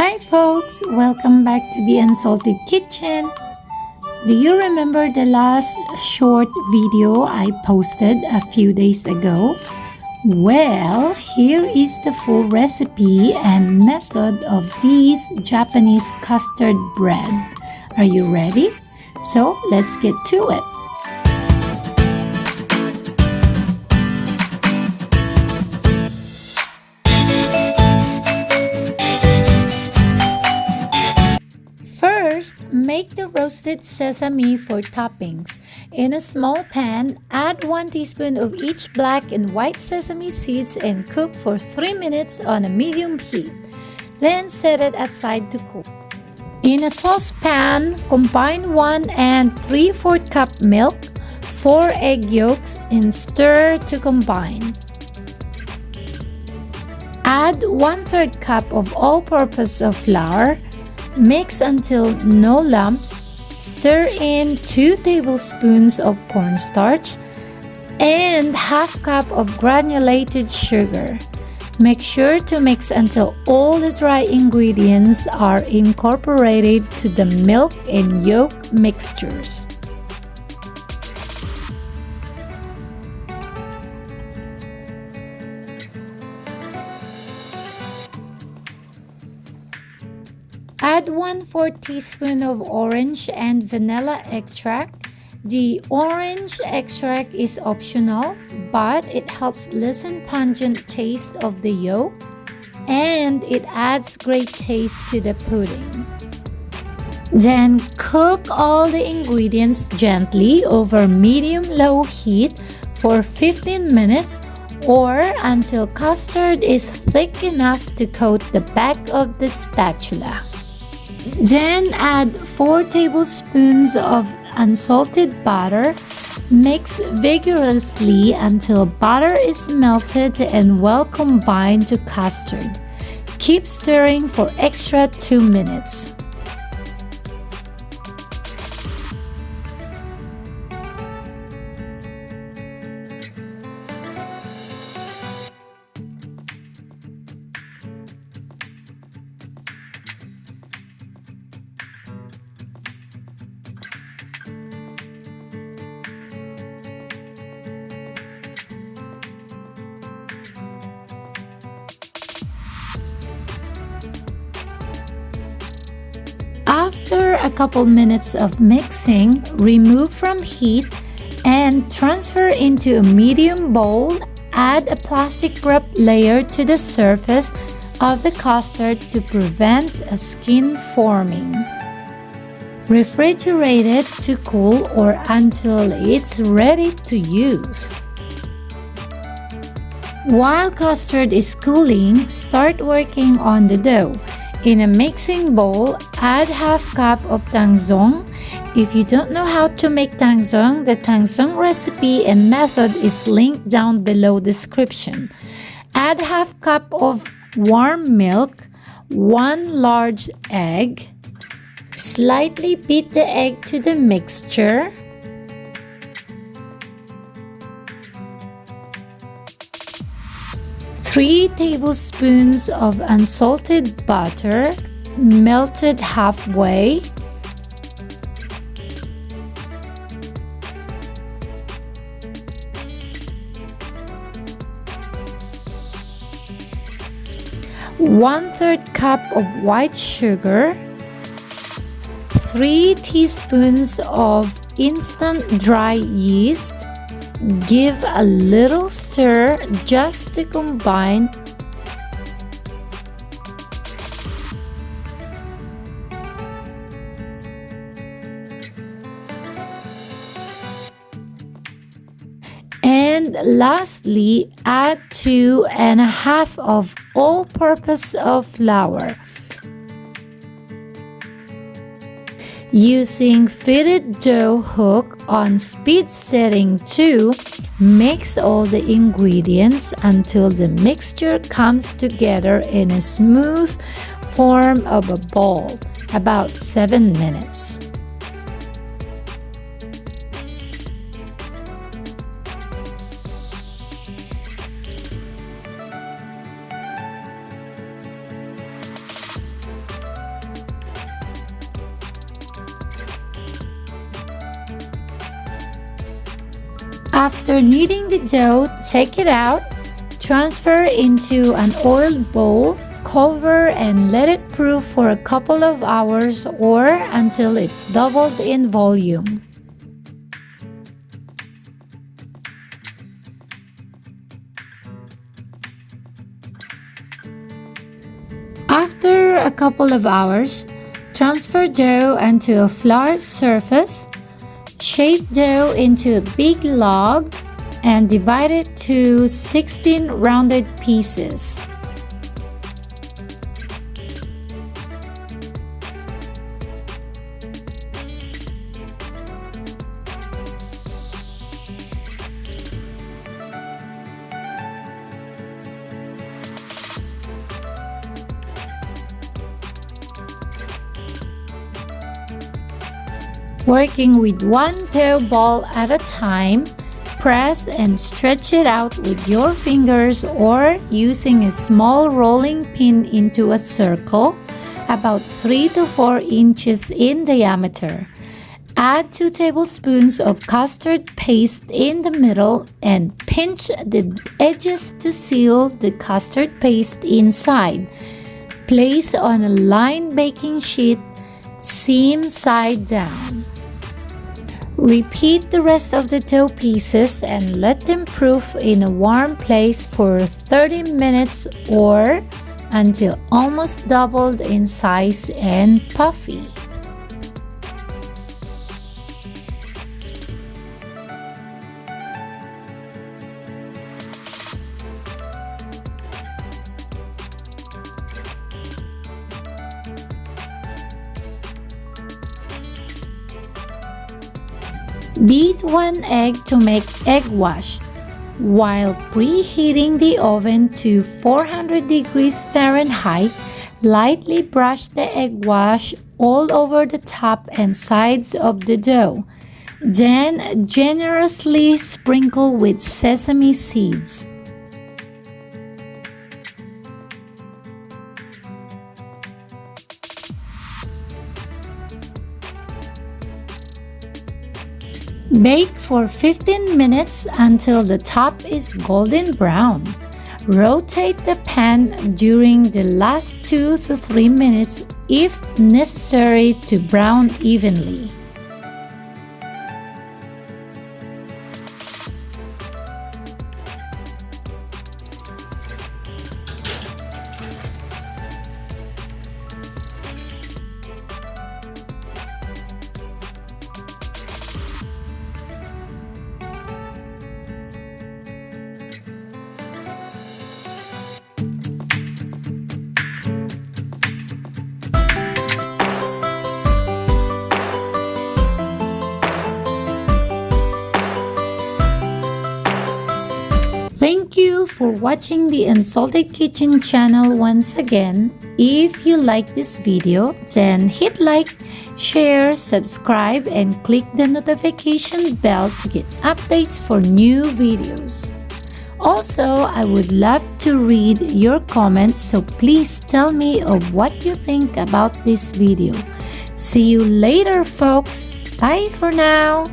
Hi folks, welcome back to the Unsalted Kitchen. Do you remember the last short video I posted a few days ago? Well, here is the full recipe and method of these Japanese custard bread. Are you ready? So let's get to it. First, make the roasted sesame for toppings. In a small pan, add 1 teaspoon of each black and white sesame seeds and cook for 3 minutes on a medium heat. Then set it aside to cool. In a saucepan, combine 1 and 3/4 cup milk, 4 egg yolks, and stir to combine. Add 1/3 cup of all-purpose of flour. Mix until no lumps. Stir in 2 tablespoons of cornstarch and ½ cup of granulated sugar. Make sure to mix until all the dry ingredients are incorporated to the milk and yolk mixtures. Add 1/4 teaspoon of orange and vanilla extract. The orange extract is optional, but it helps lessen pungent taste of the yolk and it adds great taste to the pudding. Then cook all the ingredients gently over medium-low heat for 15 minutes or until custard is thick enough to coat the back of the spatula. Then add 4 tablespoons of unsalted butter. Mix vigorously until butter is melted and well combined to custard. Keep stirring for extra 2 minutes. After a couple minutes of mixing, remove from heat and transfer into a medium bowl. Add a plastic wrap layer to the surface of the custard to prevent a skin forming. Refrigerate it to cool or until it's ready to use. While custard is cooling, start working on the dough. In a mixing bowl, add ½ cup of tangzong. If you don't know how to make tangzong, the tangzong recipe and method is linked down below description. Add ½ cup of warm milk, 1 large egg. Slightly beat the egg to the mixture. Three tablespoons of unsalted butter, melted halfway. One-third cup of white sugar. 3 teaspoons of instant dry yeast. Give a little stir just to combine. And lastly, add 2½ of all-purpose of flour. Using fitted dough hook on speed setting 2, mix all the ingredients until the mixture comes together in a smooth form of a ball, about 7 minutes. After kneading the dough, take it out, transfer into an oiled bowl, cover and let it proof for a couple of hours or until it's doubled in volume. After a couple of hours, transfer dough onto a floured surface, shape dough into a big log, and divide it to 16 rounded pieces. Working with one dough ball at a time, press and stretch it out with your fingers or using a small rolling pin into a circle about 3 to 4 inches in diameter. Add 2 tablespoons of custard paste in the middle and pinch the edges to seal the custard paste inside. Place on a lined baking sheet, seam side down. Repeat the rest of the dough pieces and let them proof in a warm place for 30 minutes or until almost doubled in size and puffy. Beat 1 egg to make egg wash. While preheating the oven to 400 degrees Fahrenheit, lightly brush the egg wash all over the top and sides of the dough. Then generously sprinkle with sesame seeds. Bake for 15 minutes until the top is golden brown. Rotate the pan during the last 2 to 3 minutes if necessary to brown evenly. Thank you for watching the Unsalted Kitchen channel once again. If you like this video, then hit like, share, subscribe, and click the notification bell to get updates for new videos. Also, I would love to read your comments, so please tell me of what you think about this video. See you later, folks. Bye for now.